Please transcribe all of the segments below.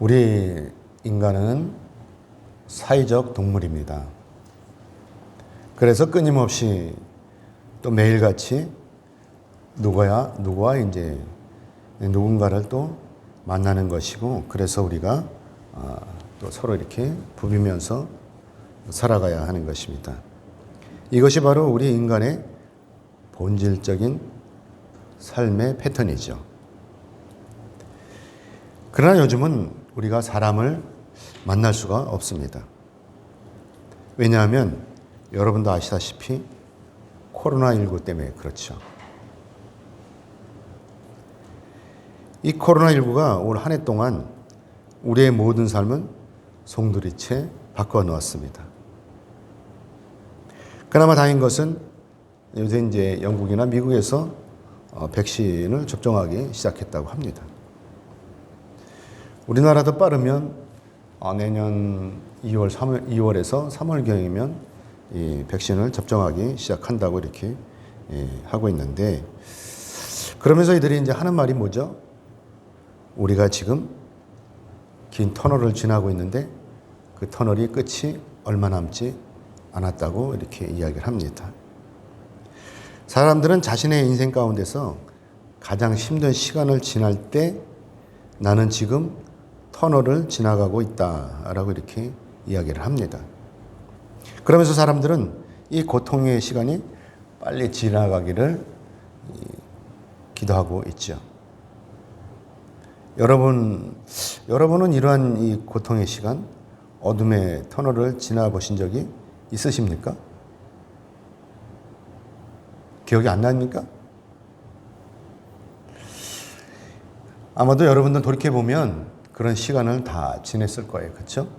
우리 인간은 사회적 동물입니다. 그래서 끊임없이 또 매일같이 누구와 이제 누군가를 또 만나는 것이고, 그래서 우리가 또 서로 이렇게 부비면서 살아가야 하는 것입니다. 이것이 바로 우리 인간의 본질적인 삶의 패턴이죠. 그러나 요즘은 우리가 사람을 만날 수가 없습니다. 왜냐하면 여러분도 아시다시피 코로나19 때문에 그렇죠. 이 코로나19가 올 한 해 동안 우리의 모든 삶을 송두리째 바꿔 놓았습니다. 그나마 다행인 것은 요새 이제 영국이나 미국에서 백신을 접종하기 시작했다고 합니다. 우리나라도 빠르면 내년 2월에서 3월경이면 이 백신을 접종하기 시작한다고 이렇게 하고 있는데, 그러면서 이들이 이제 하는 말이 뭐죠? 우리가 지금 긴 터널을 지나고 있는데 그 터널이 끝이 얼마 남지 않았다고 이렇게 이야기를 합니다. 사람들은 자신의 인생 가운데서 가장 힘든 시간을 지날 때 나는 지금 터널을 지나가고 있다라고 이렇게 이야기를 합니다. 그러면서 사람들은 이 고통의 시간이 빨리 지나가기를 기도하고 있죠. 여러분은 이러한 이 고통의 시간, 어둠의 터널을 지나보신 적이 있으십니까? 기억이 안 납니까? 아마도 여러분들 돌이켜보면 그런 시간을 다 지냈을 거예요. 그렇죠?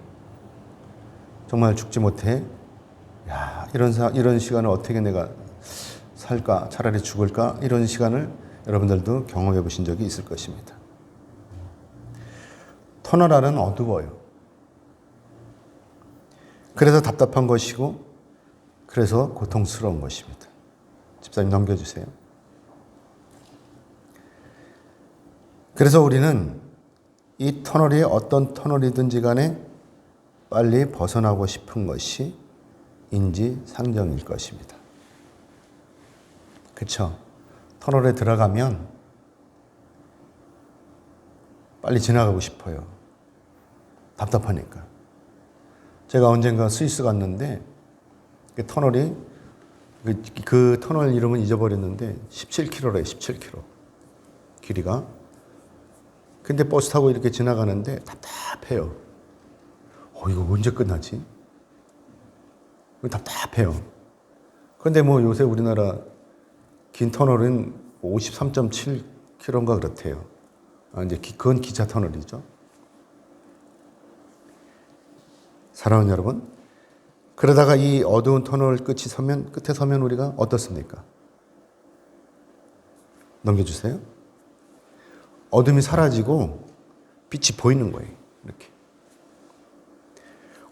정말 죽지 못해. 야, 이런 시간을 어떻게 내가 살까? 차라리 죽을까? 이런 시간을 여러분들도 경험해 보신 적이 있을 것입니다. 터널 안은 어두워요. 그래서 답답한 것이고, 그래서 고통스러운 것입니다. 집사님 넘겨주세요. 그래서 우리는 이 터널이 어떤 터널이든지 간에 빨리 벗어나고 싶은 것이 인지상정일 것입니다. 그렇죠? 터널에 들어가면 빨리 지나가고 싶어요. 답답하니까. 제가 언젠가 스위스 갔는데 그 터널이 그 터널 이름은 잊어버렸는데 17km래요. 17km 길이가. 근데 버스 타고 이렇게 지나가는데 답답해요. 이거 언제 끝나지? 답답해요. 그런데 뭐 요새 우리나라 긴 터널은 53.7km인가 그렇대요. 이제 그건 기차 터널이죠. 사랑하는 여러분, 그러다가 이 어두운 터널 끝에 서면 우리가 어떻습니까? 넘겨주세요. 어둠이 사라지고 빛이 보이는 거예요. 이렇게.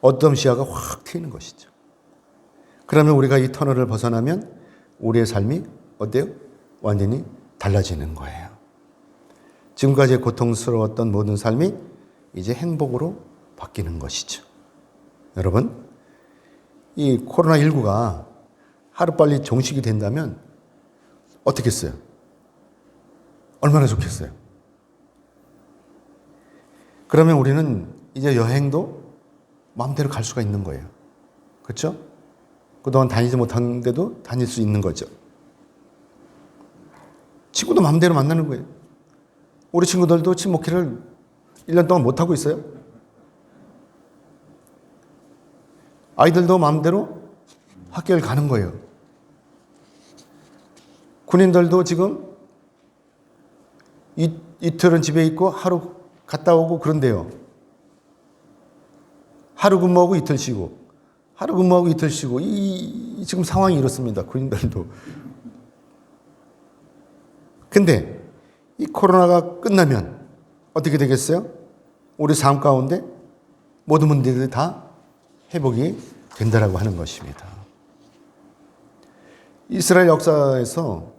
어둠 시야가 확 트이는 것이죠. 그러면 우리가 이 터널을 벗어나면 우리의 삶이 어때요? 완전히 달라지는 거예요. 지금까지 고통스러웠던 모든 삶이 이제 행복으로 바뀌는 것이죠. 여러분, 이 코로나19가 하루빨리 종식이 된다면 어떻겠어요? 얼마나 좋겠어요? 그러면 우리는 이제 여행도 마음대로 갈 수가 있는 거예요. 그렇죠? 그동안 다니지 못한 데도 다닐 수 있는 거죠. 친구도 마음대로 만나는 거예요. 우리 친구들도 친목회를 1년 동안 못하고 있어요. 아이들도 마음대로 학교를 가는 거예요. 군인들도 지금 이틀은 집에 있고 하루 갔다 오고 그런데요. 하루 근무하고 이틀 쉬고, 하루 근무하고 이틀 쉬고, 지금 상황이 이렇습니다. 군인들도. 근데 이 코로나가 끝나면 어떻게 되겠어요? 우리 삶 가운데 모든 문제들이 다 회복이 된다라고 하는 것입니다. 이스라엘 역사에서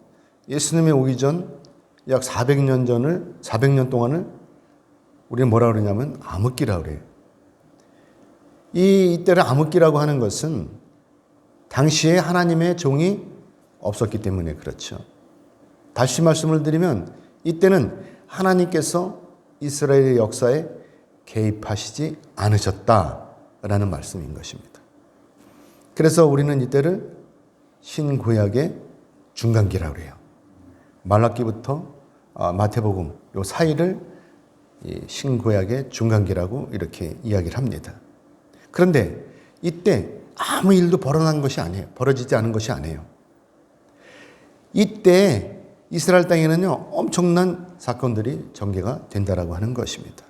예수님이 오기 전 약 400년 동안을 우리는 뭐라 그러냐면 암흑기라고 그래요. 이때를 암흑기라고 하는 것은 당시에 하나님의 종이 없었기 때문에 그렇죠. 다시 말씀을 드리면 이때는 하나님께서 이스라엘의 역사에 개입하시지 않으셨다라는 말씀인 것입니다. 그래서 우리는 이때를 신구약의 중간기라고 해요. 말라기부터 마태복음 요 사이를 신구약의 중간기라고 이렇게 이야기를 합니다. 그런데 이때 아무 일도 벌어지지 않은 것이 아니에요. 이때 이스라엘 땅에는요, 엄청난 사건들이 전개가 된다라고 하는 것입니다.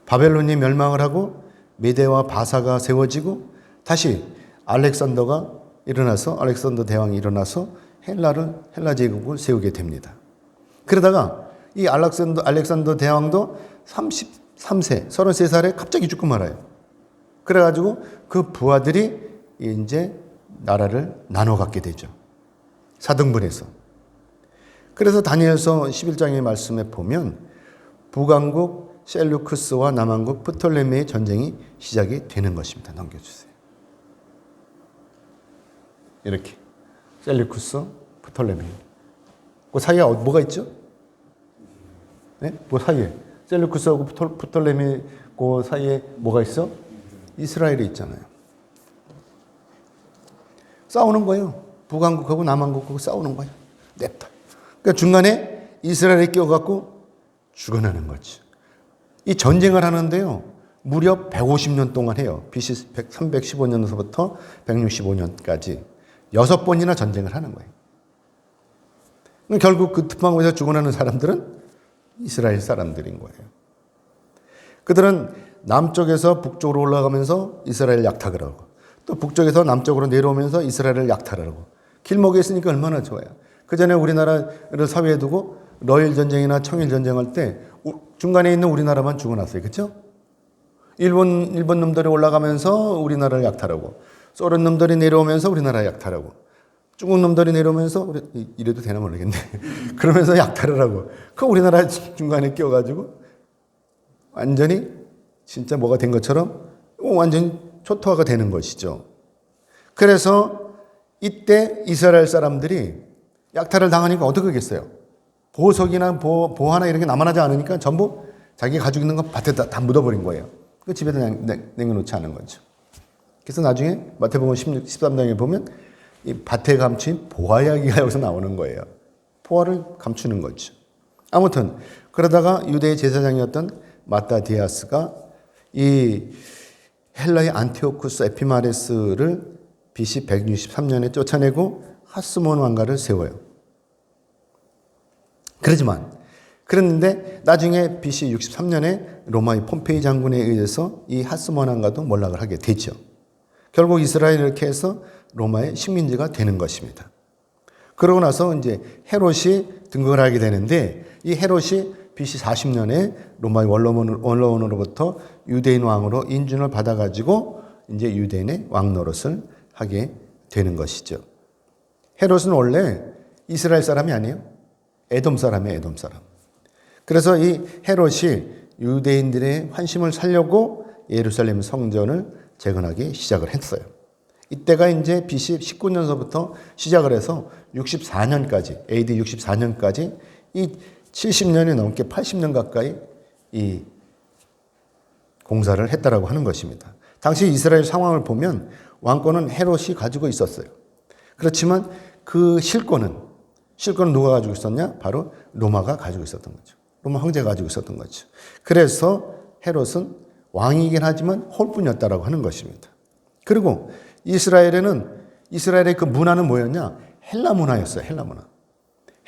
바벨론이 멸망을 하고 메대와 바사가 세워지고 다시 알렉산더 대왕이 일어나서 헬라 제국을 세우게 됩니다. 그러다가 이 알렉산더 대왕도 33살에 갑자기 죽고 말아요. 그래가지고 그 부하들이 이제 나라를 나눠 갖게 되죠. 사등분해서. 그래서 다니엘서 11장의 말씀에 보면 북왕국 셀루크스와 남왕국 프톨레미의 전쟁이 시작이 되는 것입니다. 넘겨주세요. 이렇게 셀루크스, 프톨레미. 그 사이에 뭐가 있죠? 네? 그 사이에 셀루크스하고 프톨레미 그 사이에 뭐가 있어? 이스라엘이 있잖아요. 싸우는 거예요. 북왕국하고 남왕국하고 싸우는 거예요. 냅다. 그러니까 중간에 이스라엘이 끼어갖고 죽어나는 거죠. 이 전쟁을 하는데요. 무려 150년 동안 해요. BC 315년서부터 165년까지 6번이나 전쟁을 하는 거예요. 결국 그 특방에서 죽어나는 사람들은 이스라엘 사람들인 거예요. 그들은 남쪽에서 북쪽으로 올라가면서 이스라엘 약탈을 하고 또 북쪽에서 남쪽으로 내려오면서 이스라엘을 약탈하고 길목에 있으니까 얼마나 좋아요. 그 전에 우리나라를 사회에 두고 러일 전쟁이나 청일 전쟁할 때 중간에 있는 우리나라만 죽어났어요. 그렇죠? 일본 놈들이 올라가면서 우리나라를 약탈하고 소련 놈들이 내려오면서 우리나라 약탈하고 중국 놈들이 내려오면서 이래도 되나 모르겠네. 그러면서 약탈을 하고 그 우리나라 중간에 끼어가지고 완전히 진짜 뭐가 된 것처럼 완전히 초토화가 되는 것이죠. 그래서 이때 이스라엘 사람들이 약탈을 당하니까 어떻게 하겠어요? 보석이나 보화나 이런 게 남아나지 않으니까 전부 자기 가지고 있는 거 밭에다 다 묻어버린 거예요. 그 집에다 남겨놓지 않은 거죠. 그래서 나중에 마태복음 13장에 보면 이 밭에 감춘 보화 이야기가 여기서 나오는 거예요. 보화를 감추는 거죠. 아무튼 그러다가 유대의 제사장이었던 마따디아스가 이 헬라의 안티오쿠스 에피마네스를 BC 163년에 쫓아내고 하스몬 왕가를 세워요. 그랬는데 나중에 BC 63년에 로마의 폼페이 장군에 의해서 이 하스몬 왕가도 몰락을 하게 되죠. 결국 이스라엘을 이렇게 해서 로마의 식민지가 되는 것입니다. 그러고 나서 이제 헤롯이 등극을 하게 되는데 이 헤롯이 BC 40년에 로마의 원로원으로부터 유대인 왕으로 인준을 받아가지고 이제 유대인의 왕 노릇을 하게 되는 것이죠. 헤롯은 원래 이스라엘 사람이 아니에요. 에돔 사람이에요. 에돔 사람. 그래서 이 헤롯이 유대인들의 환심을 살려고 예루살렘 성전을 재건하기 시작을 했어요. 이때가 이제 BC 19년서부터 시작을 해서 64년까지, AD 64년까지 이 70년이 넘게 80년 가까이 이 공사를 했다라고 하는 것입니다. 당시 이스라엘 상황을 보면 왕권은 헤롯이 가지고 있었어요. 그렇지만 그 실권은 누가 가지고 있었냐? 바로 로마가 가지고 있었던 거죠. 로마 황제가 가지고 있었던 거죠. 그래서 헤롯은 왕이긴 하지만 홀뿐이었다라고 하는 것입니다. 그리고 이스라엘의 그 문화는 뭐였냐? 헬라 문화였어요. 헬라 문화.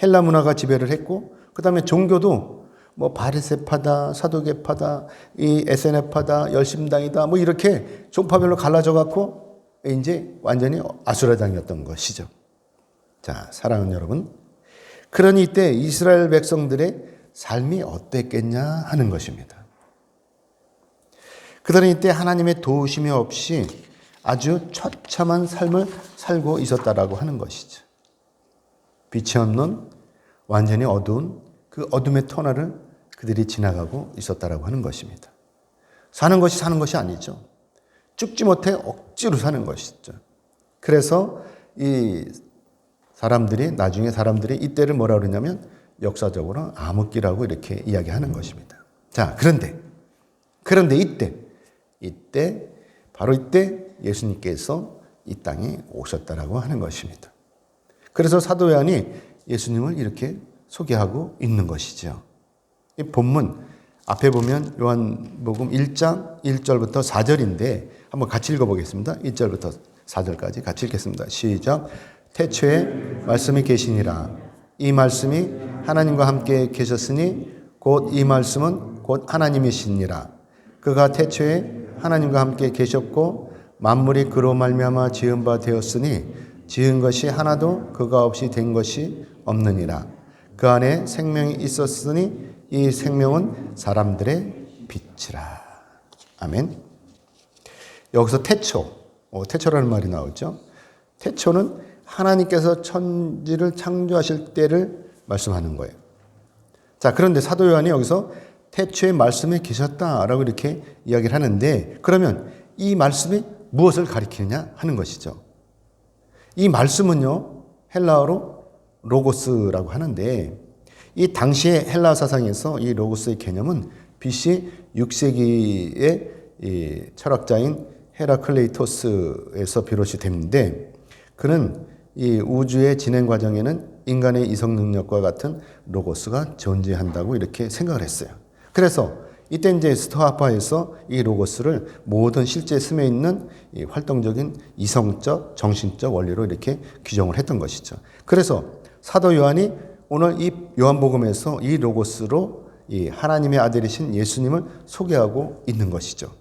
헬라 문화가 지배를 했고 그 다음에 종교도 뭐 바리새파다, 사두개파다, 이 에세네파다, 열심당이다 뭐 이렇게 종파별로 갈라져 갖고 이제 완전히 아수라장이었던 것이죠. 자, 사랑하는 여러분. 그러니 이때 이스라엘 백성들의 삶이 어땠겠냐 하는 것입니다. 그들은 이때 하나님의 도우심이 없이 아주 처참한 삶을 살고 있었다라고 하는 것이죠. 빛이 없는 완전히 어두운 그 어둠의 터널을 그들이 지나가고 있었다라고 하는 것입니다. 사는 것이 아니죠. 죽지 못해 억지로 사는 것이죠. 그래서 나중에 사람들이 이때를 뭐라 그러냐면 역사적으로 암흑기라고 이렇게 이야기하는 것입니다. 자, 그런데 바로 이때 예수님께서 이 땅에 오셨다라고 하는 것입니다. 그래서 사도 요한이 예수님을 이렇게 소개하고 있는 것이죠. 이 본문 앞에 보면 요한복음 1장 1절부터 4절인데 한번 같이 읽어보겠습니다. 1절부터 4절까지 같이 읽겠습니다. 시작. 태초에 말씀이 계시니라. 이 말씀이 하나님과 함께 계셨으니 곧 이 말씀은 곧 하나님이시니라. 그가 태초에 하나님과 함께 계셨고 만물이 그로 말미암아 지은 바 되었으니 지은 것이 하나도 그가 없이 된 것이 없느니라. 그 안에 생명이 있었으니 이 생명은 사람들의 빛이라. 아멘. 여기서 태초라는 말이 나오죠. 태초는 하나님께서 천지를 창조하실 때를 말씀하는 거예요. 자, 그런데 사도 요한이 여기서 태초에 말씀에 계셨다라고 이렇게 이야기를 하는데, 그러면 이 말씀이 무엇을 가리키느냐 하는 것이죠. 이 말씀은요, 헬라어로 로고스라고 하는데, 이 당시의 헬라 사상에서 이 로고스의 개념은 BC 6세기의 이 철학자인 헤라클레이토스에서 비롯이 됐는데, 그는 이 우주의 진행 과정에는 인간의 이성 능력과 같은 로고스가 존재한다고 이렇게 생각을 했어요. 그래서 이때 이제 스토아파에서 이 로고스를 모든 실제 스며 있는 이 활동적인 이성적, 정신적 원리로 이렇게 규정을 했던 것이죠. 그래서 사도 요한이 오늘 이 요한복음에서 이 로고스로 이 하나님의 아들이신 예수님을 소개하고 있는 것이죠.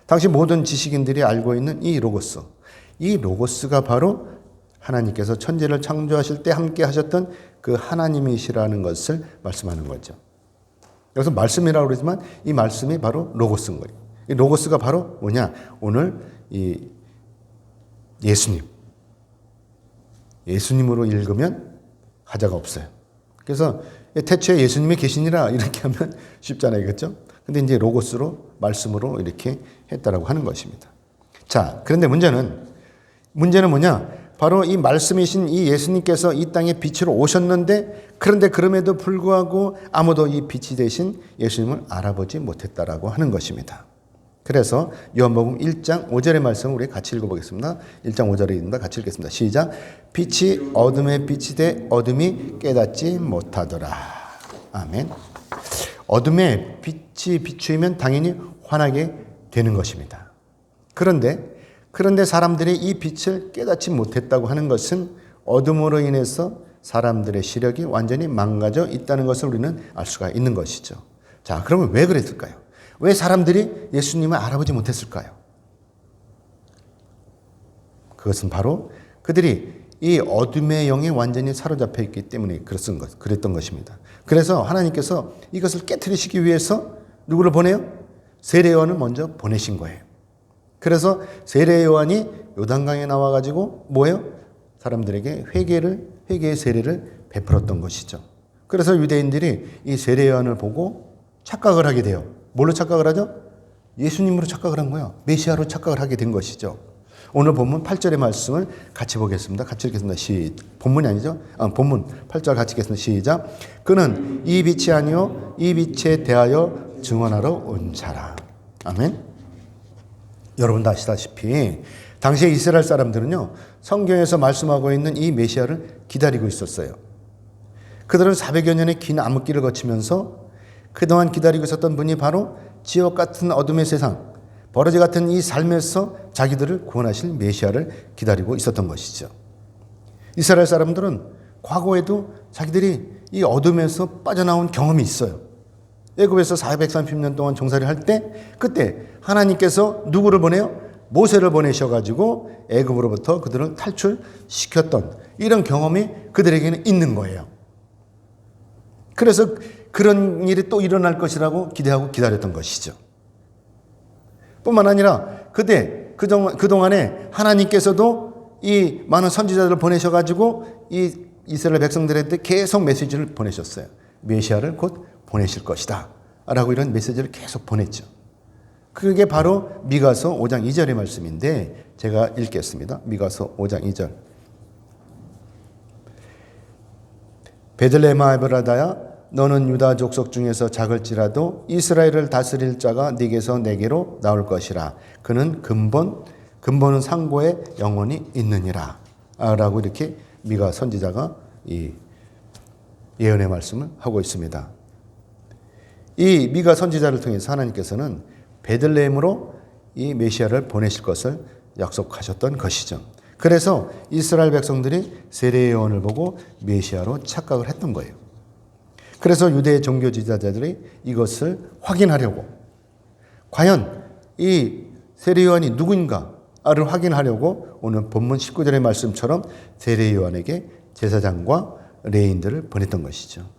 당시 모든 지식인들이 알고 있는 이 로고스가 바로 하나님께서 천지를 창조하실 때 함께 하셨던 그 하나님이시라는 것을 말씀하는 거죠. 여기서 말씀이라고 그러지만 이 말씀이 바로 로고스인 거예요. 이 로고스가 바로 뭐냐? 오늘 이 예수님으로 읽으면 하자가 없어요. 그래서 태초에 예수님이 계시니라 이렇게 하면 쉽잖아요. 그렇죠? 근데 이제 로고스로 말씀으로 이렇게 했다라고 하는 것입니다. 자, 그런데 문제는 뭐냐? 바로 이 말씀이신 이 예수님께서 이 땅에 빛으로 오셨는데, 그런데 그럼에도 불구하고 아무도 이 빛이 되신 예수님을 알아보지 못했다라고 하는 것입니다. 그래서 요한복음 1장 5절의 말씀을 우리 같이 읽어보겠습니다. 1장 5절입니다. 같이 읽겠습니다. 시작. 빛이 어둠에 빛이 돼 어둠이 깨닫지 못하더라. 아멘. 어둠에 빛이 비추이면 당연히 환하게 되는 것입니다. 그런데 사람들이 이 빛을 깨닫지 못했다고 하는 것은 어둠으로 인해서 사람들의 시력이 완전히 망가져 있다는 것을 우리는 알 수가 있는 것이죠. 자, 그러면 왜 그랬을까요? 왜 사람들이 예수님을 알아보지 못했을까요? 그것은 바로 그들이 이 어둠의 영에 완전히 사로잡혀 있기 때문에 그랬던 것입니다. 그래서 하나님께서 이것을 깨트리시기 위해서 누구를 보내요? 세례 요한을 먼저 보내신 거예요. 그래서 세례 요한이 요단강에 나와가지고 뭐예요? 사람들에게 회개의 세례를 베풀었던 것이죠. 그래서 유대인들이 이 세례 요한을 보고 착각을 하게 돼요. 뭘로 착각을 하죠? 예수님으로 착각을 한 거예요. 메시아로 착각을 하게 된 것이죠. 오늘 본문 8절의 말씀을 같이 보겠습니다. 같이 읽겠습니다. 본문이 아니죠? 본문 8절 같이 읽겠습니다. 시작. 그는 이 빛이 아니요 이 빛에 대하여 증언하러 온 자라. 아멘. 여러분도 아시다시피 당시에 이스라엘 사람들은요, 성경에서 말씀하고 있는 이 메시아를 기다리고 있었어요. 그들은 400여 년의 긴 암흑기를 거치면서 그동안 기다리고 있었던 분이 바로 지옥 같은 어둠의 세상, 버러지 같은 이 삶에서 자기들을 구원하실 메시아를 기다리고 있었던 것이죠. 이스라엘 사람들은 과거에도 자기들이 이 어둠에서 빠져나온 경험이 있어요. 애굽에서 430년 동안 종살이를 할 때, 그때 하나님께서 누구를 보내요? 모세를 보내셔가지고 애굽으로부터 그들을 탈출시켰던 이런 경험이 그들에게는 있는 거예요. 그래서 그런 일이 또 일어날 것이라고 기대하고 기다렸던 것이죠. 뿐만 아니라 그동안에 하나님께서도 이 많은 선지자들을 보내셔가지고 이 이스라엘 백성들한테 계속 메시지를 보내셨어요. 메시아를 곧 보내실 것이다 라고 이런 메시지를 계속 보냈죠. 그게 바로 미가서 5장 2절의 말씀인데 제가 읽겠습니다. 미가서 5장 2절. 베들레헴아 에브라다야 너는 유다 족속 중에서 작을지라도 이스라엘을 다스릴 자가 네게서 내게로 나올 것이라. 그는 근본은 상고에 영원히 있느니라 라고 이렇게 미가 선지자가 이 예언의 말씀을 하고 있습니다. 이 미가 선지자를 통해서 하나님께서는 베들레헴으로 이 메시아를 보내실 것을 약속하셨던 것이죠. 그래서 이스라엘 백성들이 세례 요한을 보고 메시아로 착각을 했던 거예요. 그래서 유대 종교 지도자들이 이것을 확인하려고 과연 이 세례 요한이 누구인가를 확인하려고 오늘 본문 19절의 말씀처럼 세례 요한에게 제사장과 레인들을 보냈던 것이죠.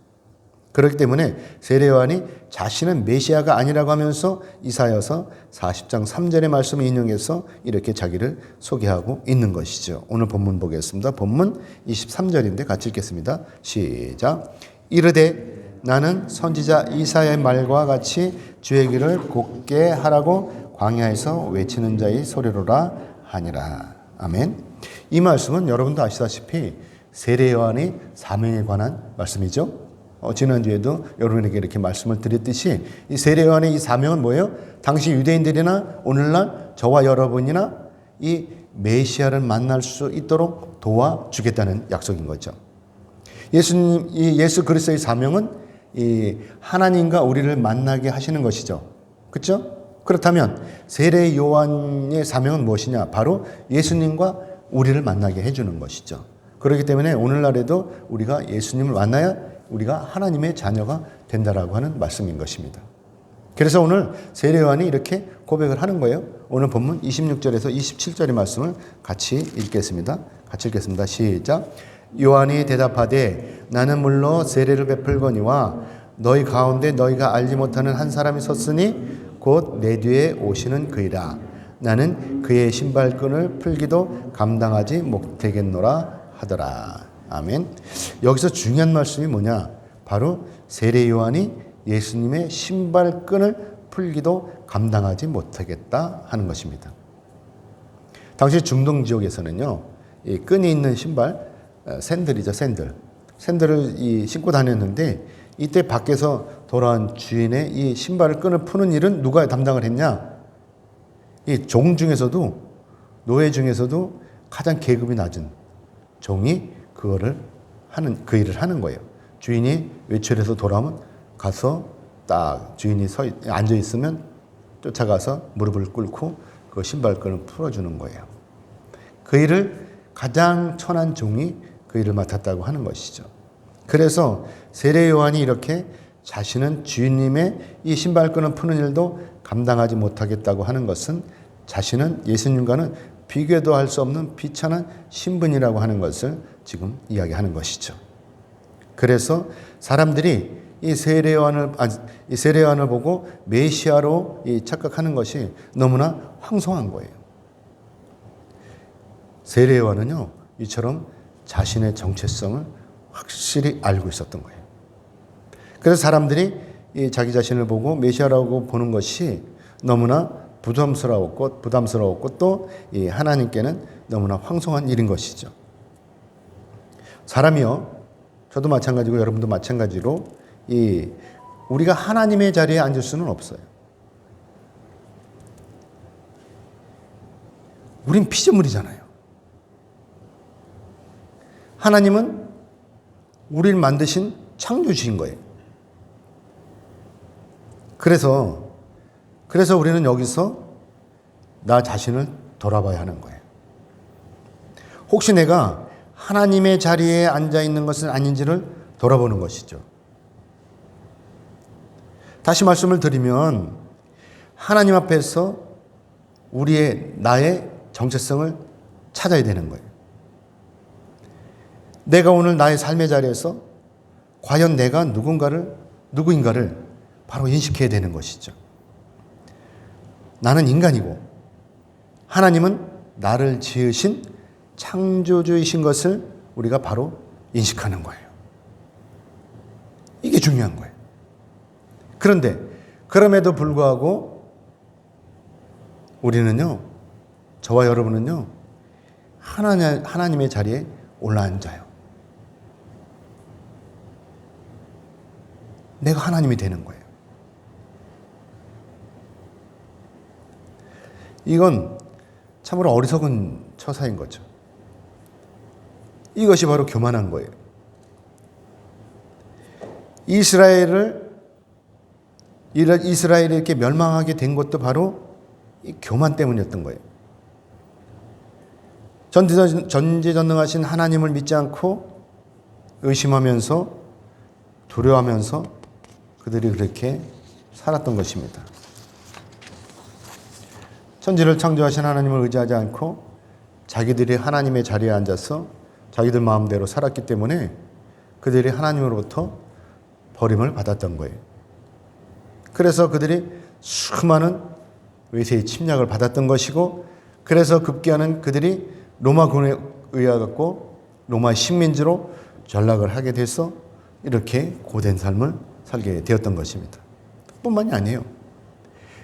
그렇기 때문에 세례 요한이 자신은 메시아가 아니라고 하면서 이사야서 40장 3절의 말씀을 인용해서 이렇게 자기를 소개하고 있는 것이죠. 오늘 본문 보겠습니다. 본문 23절인데 같이 읽겠습니다. 시작. 이르되 나는 선지자 이사야의 말과 같이 주의 길을 곧게 하라고 광야에서 외치는 자의 소리로라 하니라. 아멘. 이 말씀은 여러분도 아시다시피 세례 요한의 사명에 관한 말씀이죠. 지난주에도 여러분에게 이렇게 말씀을 드렸듯이 이 세례 요한의 이 사명은 뭐예요? 당시 유대인들이나 오늘날 저와 여러분이나 이 메시아를 만날 수 있도록 도와주겠다는 약속인 거죠. 예수 그리스도의 사명은 이 하나님과 우리를 만나게 하시는 것이죠. 그렇죠? 그렇다면 세례 요한의 사명은 무엇이냐? 바로 예수님과 우리를 만나게 해주는 것이죠. 그렇기 때문에 오늘날에도 우리가 예수님을 만나야 우리가 하나님의 자녀가 된다라고 하는 말씀인 것입니다. 그래서 오늘 세례 요한이 이렇게 고백을 하는 거예요. 오늘 본문 26절에서 27절의 말씀을 같이 읽겠습니다. 시작. 요한이 대답하되 나는 물로 세례를 베풀거니와 너희 가운데 너희가 알지 못하는 한 사람이 섰으니 곧 내 뒤에 오시는 그이라. 나는 그의 신발끈을 풀기도 감당하지 못하겠노라 하더라. 아멘. 여기서 중요한 말씀이 뭐냐? 바로 세례 요한이 예수님의 신발끈을 풀기도 감당하지 못하겠다 하는 것입니다. 당시 중동 지역에서는요, 이 끈이 있는 신발, 샌들이죠, 샌들을 신고 다녔는데 이때 밖에서 돌아온 주인의 이 신발을 끈을 푸는 일은 누가 담당을 했냐? 이 종 중에서도 노예 중에서도 가장 계급이 낮은 종이 그 일을 하는 거예요. 주인이 외출해서 돌아오면 가서 딱 주인이 앉아 있으면 쫓아가서 무릎을 꿇고 그 신발끈을 풀어주는 거예요. 그 일을 가장 천한 종이 그 일을 맡았다고 하는 것이죠. 그래서 세례 요한이 이렇게 자신은 주인님의 이 신발끈을 푸는 일도 감당하지 못하겠다고 하는 것은 자신은 예수님과는 비교도 할 수 없는 비천한 신분이라고 하는 것을 지금 이야기하는 것이죠. 그래서 사람들이 이 세례 요한을 보고 메시아로 착각하는 것이 너무나 황송한 거예요. 세례 요한은요, 이처럼 자신의 정체성을 확실히 알고 있었던 거예요. 그래서 사람들이 자기 자신을 보고 메시아라고 보는 것이 너무나 부담스러웠고 또 하나님께는 너무나 황송한 일인 것이죠. 사람이요, 저도 마찬가지고 여러분도 마찬가지로 우리가 하나님의 자리에 앉을 수는 없어요. 우린 피조물이잖아요. 하나님은 우리를 만드신 창조주인 거예요. 그래서 우리는 여기서 나 자신을 돌아봐야 하는 거예요. 혹시 내가 하나님의 자리에 앉아 있는 것은 아닌지를 돌아보는 것이죠. 다시 말씀을 드리면 하나님 앞에서 나의 정체성을 찾아야 되는 거예요. 내가 오늘 나의 삶의 자리에서 과연 내가 누구인가를 바로 인식해야 되는 것이죠. 나는 인간이고 하나님은 나를 지으신 창조주이신 것을 우리가 바로 인식하는 거예요. 이게 중요한 거예요. 그런데 그럼에도 불구하고 우리는요, 저와 여러분은요, 하나님의 자리에 올라앉아요. 내가 하나님이 되는 거예요. 이건 참으로 어리석은 처사인 거죠. 이것이 바로 교만한 거예요. 이스라엘이 이렇게 멸망하게 된 것도 바로 이 교만 때문이었던 거예요. 전지전능하신 하나님을 믿지 않고 의심하면서 두려워하면서 그들이 그렇게 살았던 것입니다. 천지를 창조하신 하나님을 의지하지 않고 자기들이 하나님의 자리에 앉아서 자기들 마음대로 살았기 때문에 그들이 하나님으로부터 버림을 받았던 거예요. 그래서 그들이 수많은 외세의 침략을 받았던 것이고, 그래서 급기야는 그들이 로마군에 의하고 로마 식민지로 전락을 하게 돼서 이렇게 고된 삶을 살게 되었던 것입니다. 뿐만이 아니에요.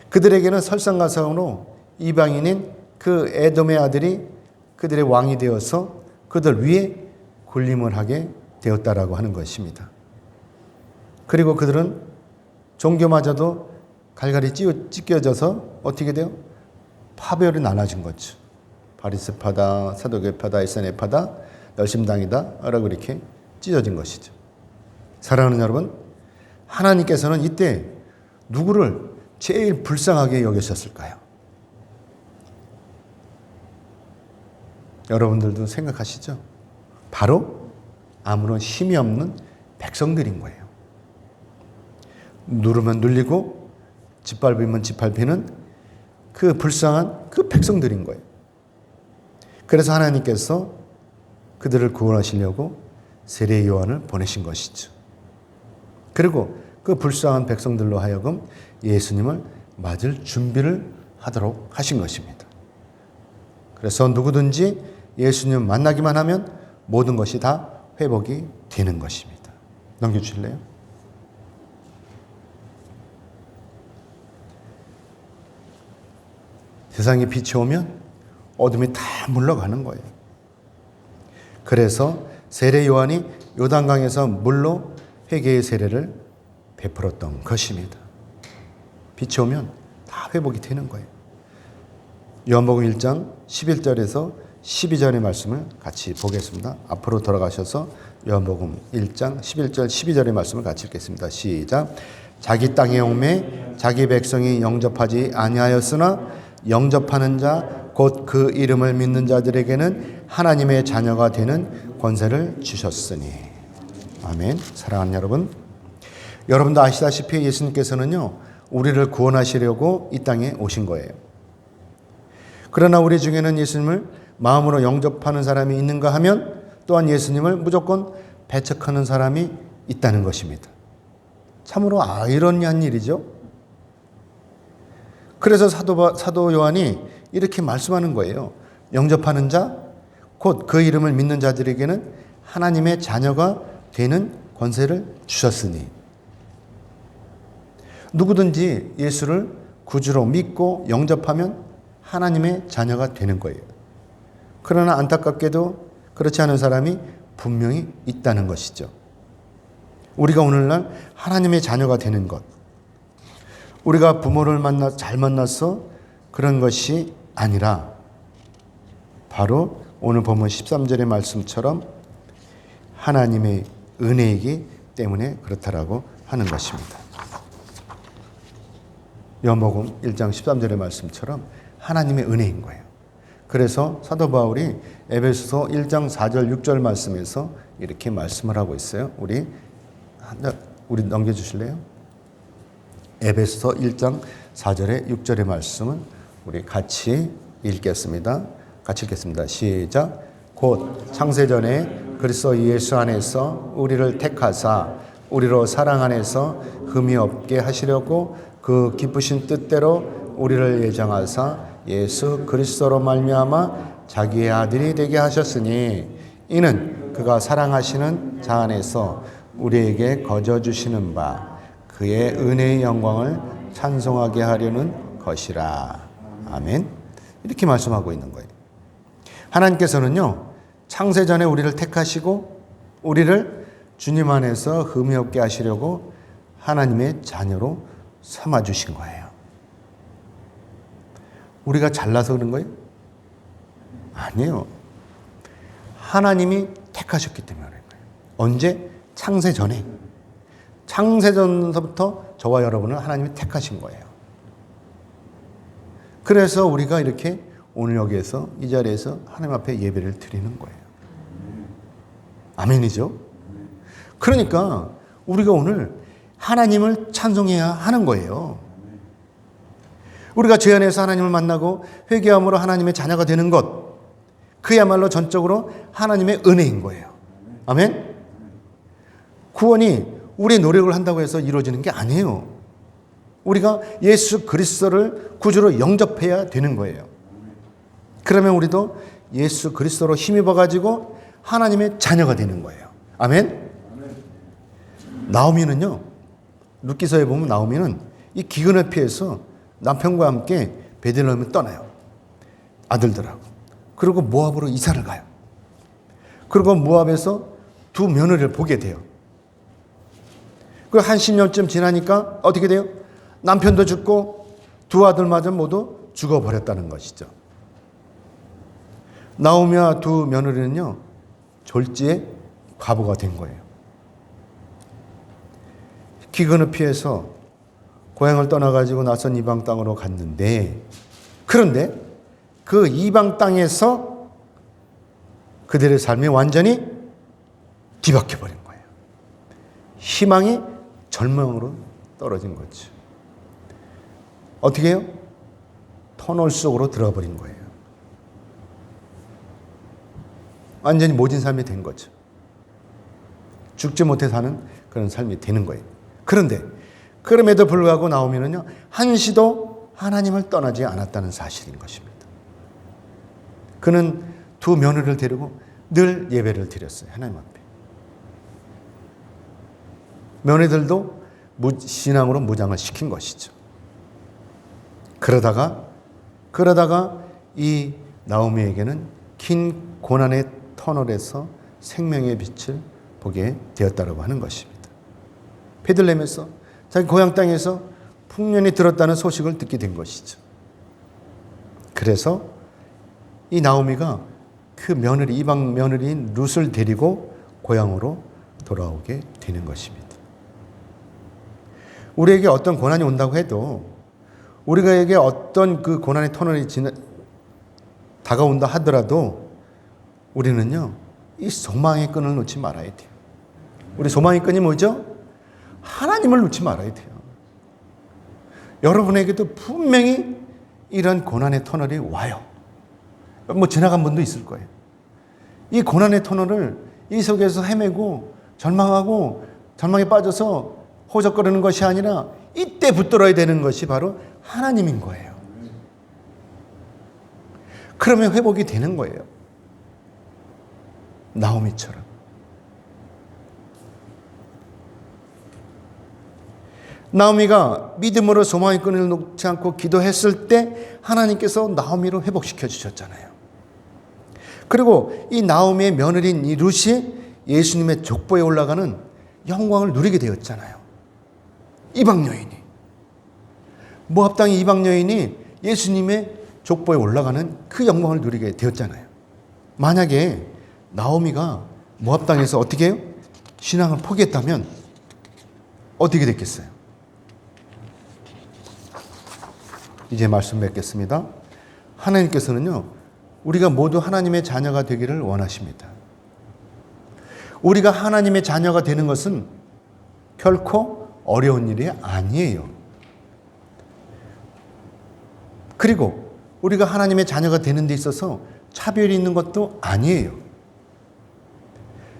그들에게는 설상가상으로 이방인인 그 에돔의 아들이 그들의 왕이 되어서 그들 위에 군림을 하게 되었다라고 하는 것입니다. 그리고 그들은 종교마저도 갈갈이 찢겨져서 어떻게 돼요? 파별이 나눠진 거죠. 바리새파다, 사두개파다, 에세네파다, 열심당이다 라고 이렇게 찢어진 것이죠. 사랑하는 여러분, 하나님께서는 이때 누구를 제일 불쌍하게 여기셨을까요? 여러분들도 생각하시죠? 바로 아무런 힘이 없는 백성들인 거예요. 누르면 눌리고 짓밟으면 짓밟히는 그 불쌍한 그 백성들인 거예요. 그래서 하나님께서 그들을 구원하시려고 세례 요한을 보내신 것이죠. 그리고 그 불쌍한 백성들로 하여금 예수님을 맞을 준비를 하도록 하신 것입니다. 그래서 누구든지 예수님 만나기만 하면 모든 것이 다 회복이 되는 것입니다. 넘겨주실래요? 세상에 빛이 오면 어둠이 다 물러가는 거예요. 그래서 세례 요한이 요단강에서 물로 회개의 세례를 베풀었던 것입니다. 빛이 오면 다 회복이 되는 거예요. 요한복음 1장 11절에서 12절의 말씀을 같이 보겠습니다. 앞으로 돌아가셔서 요한복음 1장 11절 12절의 말씀을 같이 읽겠습니다. 시작. 자기 땅에 옹매 자기 백성이 영접하지 아니하였으나 영접하는 자 곧 그 이름을 믿는 자들에게는 하나님의 자녀가 되는 권세를 주셨으니. 아멘. 사랑하는 여러분, 여러분도 아시다시피 예수님께서는요, 우리를 구원하시려고 이 땅에 오신 거예요. 그러나 우리 중에는 예수님을 마음으로 영접하는 사람이 있는가 하면 또한 예수님을 무조건 배척하는 사람이 있다는 것입니다. 참으로 아이러니한 일이죠. 그래서 사도 요한이 이렇게 말씀하는 거예요. 영접하는 자, 곧 그 이름을 믿는 자들에게는 하나님의 자녀가 되는 권세를 주셨으니. 누구든지 예수를 구주로 믿고 영접하면 하나님의 자녀가 되는 거예요. 그러나 안타깝게도 그렇지 않은 사람이 분명히 있다는 것이죠. 우리가 오늘날 하나님의 자녀가 되는 것, 우리가 부모를 잘 만나서 그런 것이 아니라 바로 오늘 본문 13절의 말씀처럼 하나님의 은혜이기 때문에 그렇다라고 하는 것입니다. 요한복음 1장 13절의 말씀처럼 하나님의 은혜인 거예요. 그래서 사도 바울이 에베소서 1장 4절 6절 말씀에서 이렇게 말씀을 하고 있어요. 우리 넘겨주실래요? 에베소서 1장 4절에 6절의 말씀은 우리 같이 읽겠습니다. 같이 읽겠습니다. 시작. 곧 창세전에 그리스도 예수 안에서 우리를 택하사 우리로 사랑 안에서 흠이 없게 하시려고 그 기쁘신 뜻대로 우리를 예정하사 예수 그리스도로 말미암아 자기의 아들이 되게 하셨으니 이는 그가 사랑하시는 자 안에서 우리에게 거저 주시는 바 그의 은혜의 영광을 찬송하게 하려는 것이라. 아멘. 이렇게 말씀하고 있는 거예요. 하나님께서는요, 창세전에 우리를 택하시고 우리를 주님 안에서 흠이 없게 하시려고 하나님의 자녀로 삼아주신 거예요. 우리가 잘나서 그런 거예요? 아니에요. 하나님이 택하셨기 때문에 그런 거예요. 언제? 창세전에. 창세전서부터 저와 여러분을 하나님이 택하신 거예요. 그래서 우리가 이렇게 오늘 여기에서 이 자리에서 하나님 앞에 예배를 드리는 거예요. 아멘이죠? 그러니까 우리가 오늘 하나님을 찬송해야 하는 거예요. 우리가 죄 안에서 하나님을 만나고 회개함으로 하나님의 자녀가 되는 것, 그야말로 전적으로 하나님의 은혜인 거예요. 아멘? 구원이 우리의 노력을 한다고 해서 이루어지는 게 아니에요. 우리가 예수 그리스도를 구주로 영접해야 되는 거예요. 그러면 우리도 예수 그리스도로 힘입어 가지고 하나님의 자녀가 되는 거예요. 아멘? 나오미는요, 룻기서에 보면 나오미는 이 기근을 피해서 남편과 함께 베들레헴을 떠나요. 아들들하고. 그리고 모압으로 이사를 가요. 그리고 모압에서 두 며느리를 보게 돼요. 그 한 10년쯤 지나니까 어떻게 돼요? 남편도 죽고 두 아들마저 모두 죽어버렸다는 것이죠. 나오미와 두 며느리는요, 졸지에 과부가 된 거예요. 기근을 피해서 고향을 떠나가지고 낯선 이방 땅으로 갔는데, 그런데 그 이방 땅에서 그들의 삶이 완전히 뒤바뀌어버린 거예요. 희망이 절망으로 떨어진 거죠. 어떻게 해요? 터널 속으로 들어가 버린 거예요. 완전히 모진 삶이 된 거죠. 죽지 못해 사는 그런 삶이 되는 거예요. 그런데 그럼에도 불구하고 나오미는요, 한시도 하나님을 떠나지 않았다는 사실인 것입니다. 그는 두 며느리를 데리고 늘 예배를 드렸어요. 하나님 앞에. 며느리들도 신앙으로 무장을 시킨 것이죠. 그러다가 이 나오미에게는 긴 고난의 터널에서 생명의 빛을 보게 되었다고 하는 것입니다. 베들레헴에서 자기 고향 땅에서 풍년이 들었다는 소식을 듣게 된 것이죠. 그래서 이 나오미가 그 며느리, 이방 며느리인 룻을 데리고 고향으로 돌아오게 되는 것입니다. 우리에게 어떤 고난이 온다고 해도, 우리에게 어떤 그 고난의 터널이 다가온다 하더라도 우리는요, 이 소망의 끈을 놓지 말아야 돼요. 우리 소망의 끈이 뭐죠? 하나님을 놓지 말아야 돼요. 여러분에게도 분명히 이런 고난의 터널이 와요. 뭐 지나간 분도 있을 거예요. 이 고난의 터널을 이 속에서 헤매고 절망하고 절망에 빠져서 호적거리는 것이 아니라 이때 붙들어야 되는 것이 바로 하나님인 거예요. 그러면 회복이 되는 거예요. 나오미처럼. 나오미가 믿음으로 소망의 끈을 놓지 않고 기도했을 때 하나님께서 나오미를 회복시켜 주셨잖아요. 그리고 이 나오미의 며느리인 이 룻이 예수님의 족보에 올라가는 영광을 누리게 되었잖아요. 이방 여인이. 모압 땅의 이방 여인이 예수님의 족보에 올라가는 그 영광을 누리게 되었잖아요. 만약에 나오미가 모압 땅에서 어떻게 해요? 신앙을 포기했다면 어떻게 됐겠어요? 이제 말씀 맺겠습니다. 하나님께서는요, 우리가 모두 하나님의 자녀가 되기를 원하십니다. 우리가 하나님의 자녀가 되는 것은 결코 어려운 일이 아니에요. 그리고 우리가 하나님의 자녀가 되는 데 있어서 차별이 있는 것도 아니에요.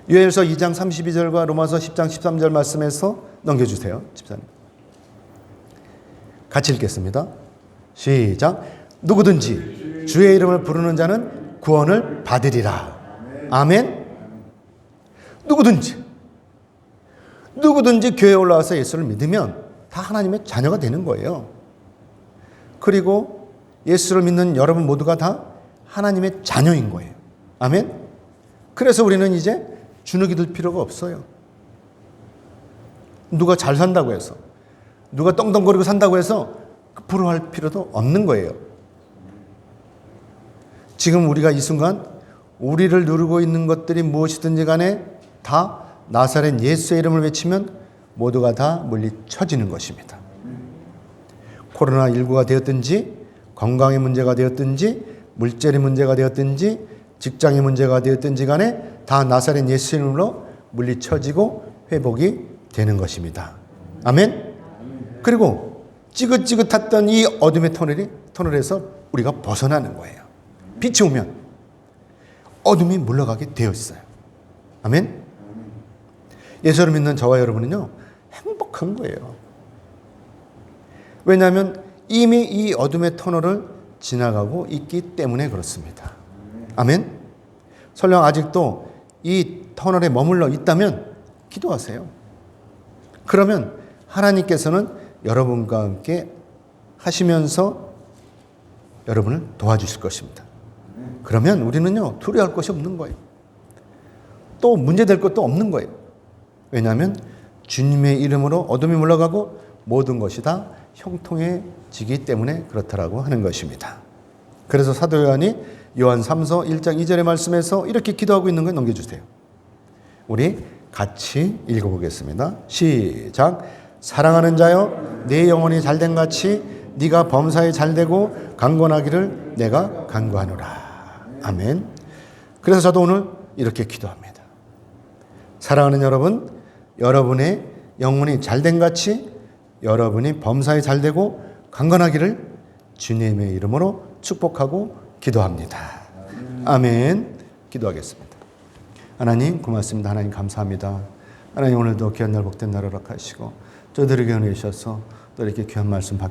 요엘서 2장 32절과 로마서 10장 13절 말씀에서 넘겨주세요. 집사님. 같이 읽겠습니다. 시작. 누구든지 주의 이름을 부르는 자는 구원을 받으리라. 아멘. 누구든지 교회에 올라와서 예수를 믿으면 다 하나님의 자녀가 되는 거예요. 그리고 예수를 믿는 여러분 모두가 다 하나님의 자녀인 거예요. 아멘? 그래서 우리는 이제 주눅이 들 필요가 없어요. 누가 잘 산다고 해서, 누가 떵떵거리고 산다고 해서 부러워할 필요도 없는 거예요. 지금 우리가 이 순간 우리를 누르고 있는 것들이 무엇이든지 간에 다 나사렛 예수의 이름을 외치면 모두가 다 물리쳐지는 것입니다. 코로나19가 되었든지, 건강의 문제가 되었든지, 물질의 문제가 되었든지, 직장의 문제가 되었든지 간에 다 나사렛 예수 이름으로 물리쳐지고 회복이 되는 것입니다. 아멘? 그리고 찌긋찌긋했던 이 어둠의 터널에서 우리가 벗어나는 거예요. 빛이 오면 어둠이 물러가게 되어 있어요. 아멘? 예수를 믿는 저와 여러분은요, 행복한 거예요. 왜냐하면 이미 이 어둠의 터널을 지나가고 있기 때문에 그렇습니다. 아멘? 설령 아직도 이 터널에 머물러 있다면 기도하세요. 그러면 하나님께서는 여러분과 함께 하시면서 여러분을 도와주실 것입니다. 그러면 우리는요, 두려워할 것이 없는 거예요. 또 문제될 것도 없는 거예요. 왜냐하면 주님의 이름으로 어둠이 물러가고 모든 것이 다 형통해지기 때문에 그렇다라고 하는 것입니다. 그래서 사도 요한이 요한 3서 1장 2절의 말씀에서 이렇게 기도하고 있는 걸 넘겨주세요. 우리 같이 읽어보겠습니다. 시작. 사랑하는 자여, 내 영혼이 잘된 같이 네가 범사에 잘되고 강건하기를 내가 간구하노라. 아멘. 그래서 저도 오늘 이렇게 기도합니다. 사랑하는 여러분, 여러분의 영혼이 잘된 같이 여러분이 범사에 잘되고 강건하기를 주님의 이름으로 축복하고 기도합니다. 아멘. 기도하겠습니다. 하나님 고맙습니다. 하나님 감사합니다. 하나님 오늘도 귀한 날 복된 날 허락하시고 저들에게 은혜 주셔서 또 이렇게 귀한 말씀